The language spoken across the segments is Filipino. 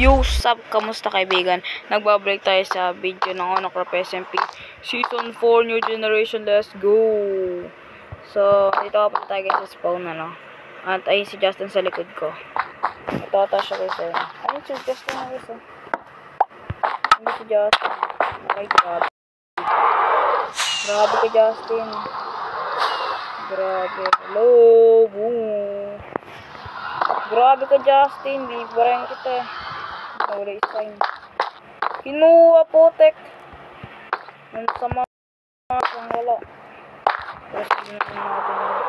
Yo, sup? Kamusta kaibigan? Nagbabalik tayo sa video ng Onocrop SMP Season 4 New Generation. Let's go! So, dito ako pa tayo guys sa spawn At ayun si Justin sa likod ko. Matata siya guys eh. Ayun si Justin na guys eh. Hindi si Justin. Ay, grabe. Grabe ka Justin. Grabe. Hello! Boom! Grabe ka Justin. Di pa rin kita eh. Wala sign. Kinuha putek. Ang sama ng wala. Tapos natin dito.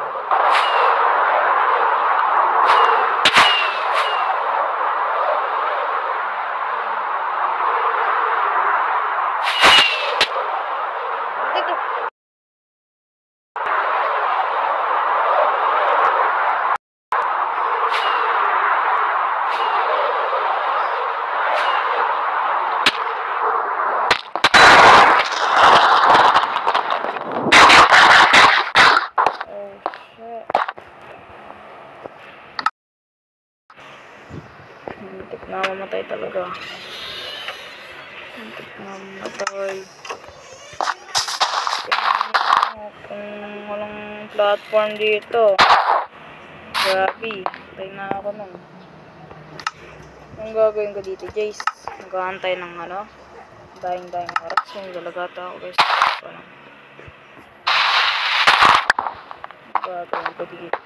Muntik na mamatay talaga. Muntik na mamatay. Kung walang platform dito. Grabe. Patay na ako nun. Anong gagawin ko dito, Jace? Nag-aantay ng Daing oras. Yung galagata ako guys. Gagawin ko dito.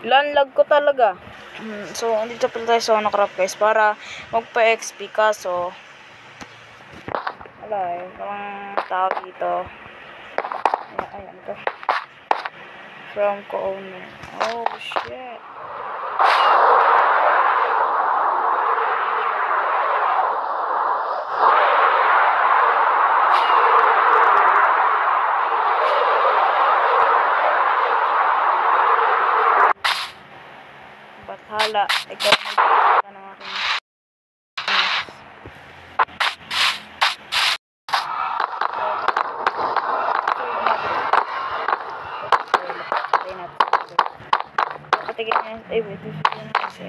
Lag ko talaga. So, andito pala tayo sa Onocrop guys para magpa-XP kaso wala eh. Parang tao dito. Ayan to. From co-owner. Oh, shit. Bathala, ikaw may ka ng aking patigin niya. Ay, wait, susunod na kasi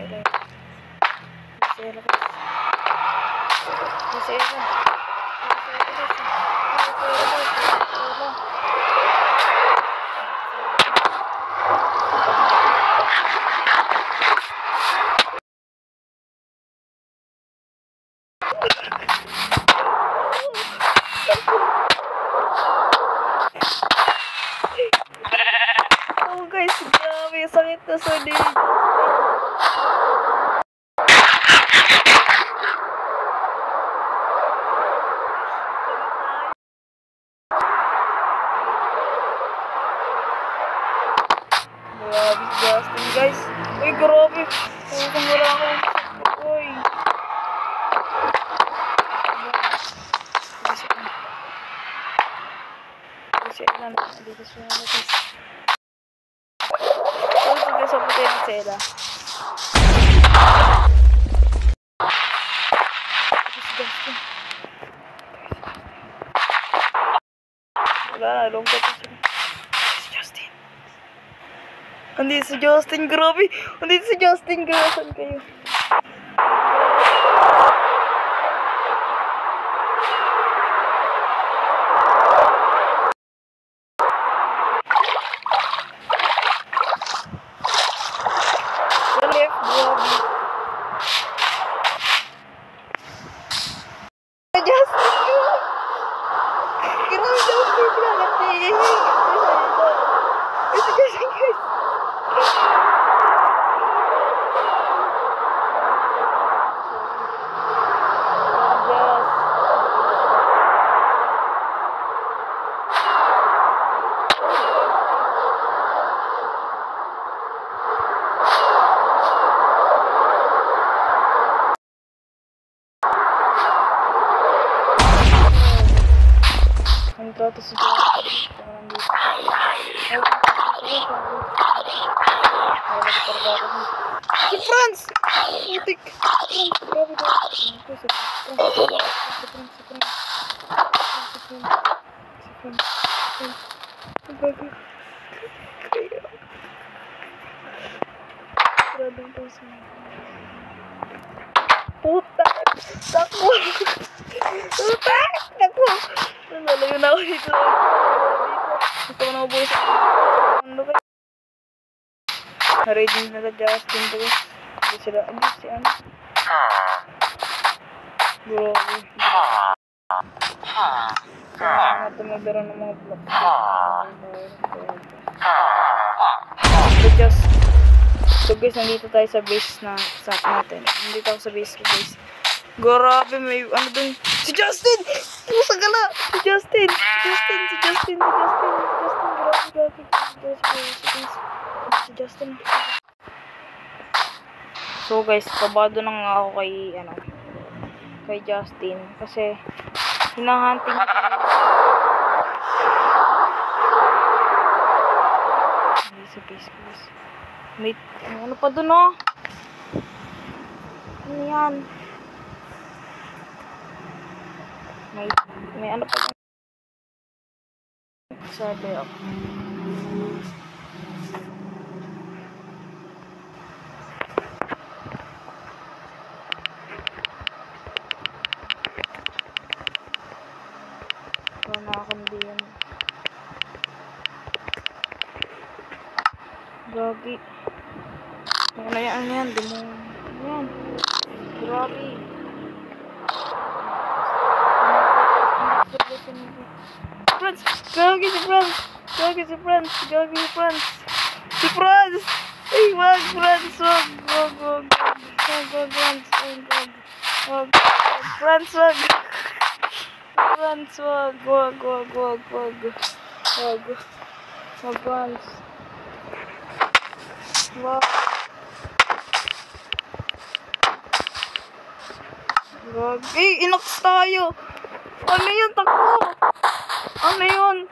oh guys, grabe, sakit na sa dito. Grabe si Justin guys. Uy, grabe. Kung wala akong uy. Dito siya natin. So, guys, sa puti ng sela. Wala na, lungkot na siya. Si Justin. Hindi si Justin, grabe. Hindi si Justin, grabe. Saan kayo? Trato si si Franz! Putik! Franz, grabe ka! Si Franz. Puta! Takbo! Puta! Takbo! Nalayo na ako dito. Gusto ko na mabuhay sa ano ba? Na-raiding na Justin to guys. Hindi sila, si ano? Grabe. Kaya natin magbira ng mga blocks. Just so guys, nandito tayo sa base na sa natin. Nandito ako sa base ko guys. Grabe, may ano dun. Si Justin! Pusa gala! Si Justin! Si Justin! Grabe. Si Justin. So guys, kabado na nga ako kay Justin. Kasi, hinahunting ko. Sa base ko guys. May ano pa dun oh? Ano yan? May ano pa dun? Sabi ako. Wala akong diyan. Gagi. Ano yan? Demon. Yan. Grabe. Friends! Gagi si Friends! Ay, wag, Friends! Wag! Friends, wag! Friends, wag! Friends. Wow. Grabe, inox tayo. Ano yun, takbo? Ano yun?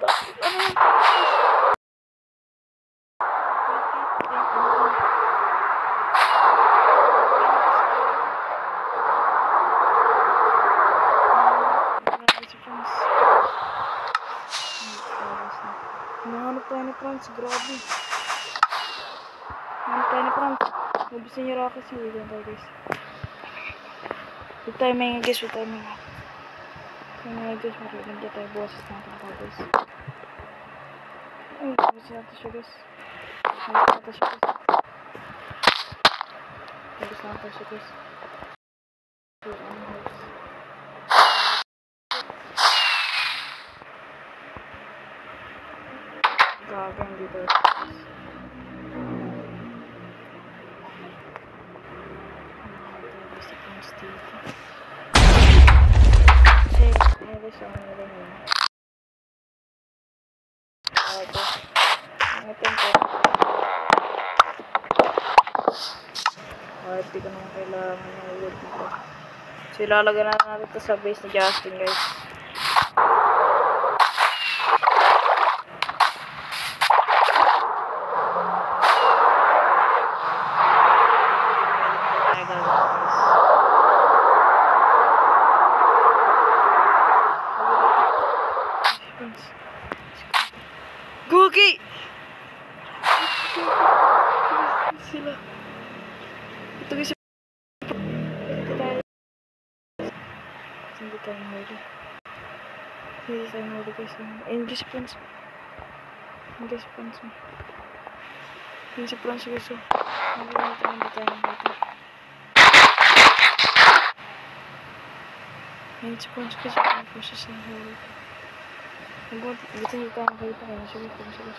Nahanap tayo ni Franz, grabe. Mabisin niyo rakas yung video tayo guys. Huwag tayo may guys. Marinig tayo boses natin pa guys. Ay, mabisin natin siya guys. Gagang dito guys. Kasi, ano guys, ang nila yun. Ngayon po. Di ko naman kailangan ng wood dito. So, ilalagay na natin ito sa base ni Justin guys. Gugi! Sila. Ito guys. Hindi tayo mahuli guys. English friends. Hindi si Franz guys. Hindi tayo mahuli. Yan si Franz guys. Ang proses ng huli. Dito hindi tayo makita kaya siya guys.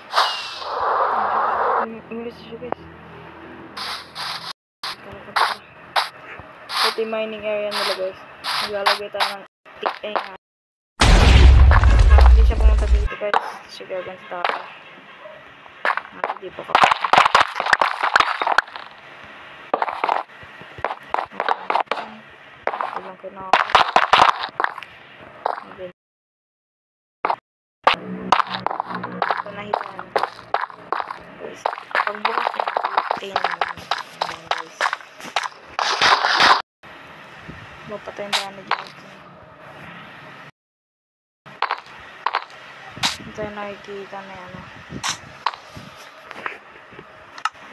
English siya guys. Ito yung mining area nila guys. Maglalagay tayo ng tick nga. Hindi siya pumunta dito guys. Sige agad sa tao. Hindi pa ka. Ilang ko na ako. Ito nahitaan guys. Pagbukas na tingin naman guys. Mapatay na ni Justin. Ito yung nakikita na ano.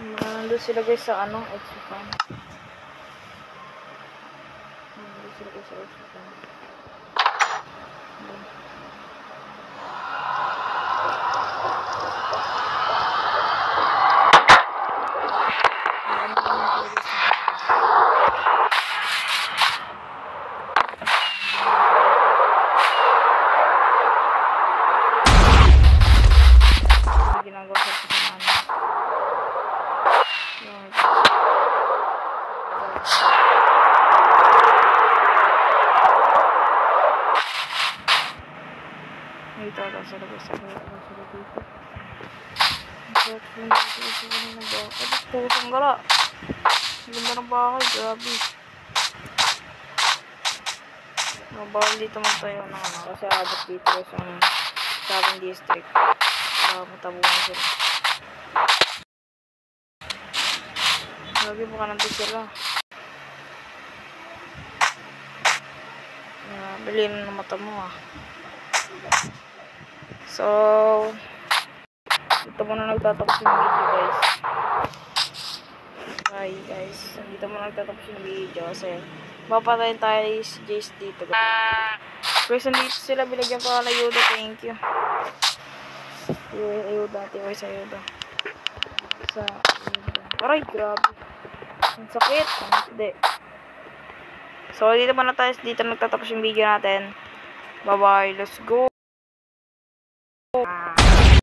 Nandun sila guys sa ano, exofarm. sila sa ospital. Ginagawa sa kasamahan. Dito ako sa labas sa dito. Pusang gala. Ang ganda ng bahay, grabe. Bawal dito magtayo ng ano, kasi abot dito sa aming district. Matabunan sila. Lagi baka nandun sila. Bilhin na mata mo ah. So, dito muna nagtatapos yung video guys. Bye guys. Dito muna nagtatapos yung video kasi mapatayin tayo si Jace dito guys. Kasi dito sila binigyan pa na Yoda. Thank you. Yoda. Tiway sa Yoda. Sa Yoda. Aray, grabe. Ang sakit. Hindi. So, dito muna tayo. Dito nagtatapos yung video natin. Bye bye. Let's go.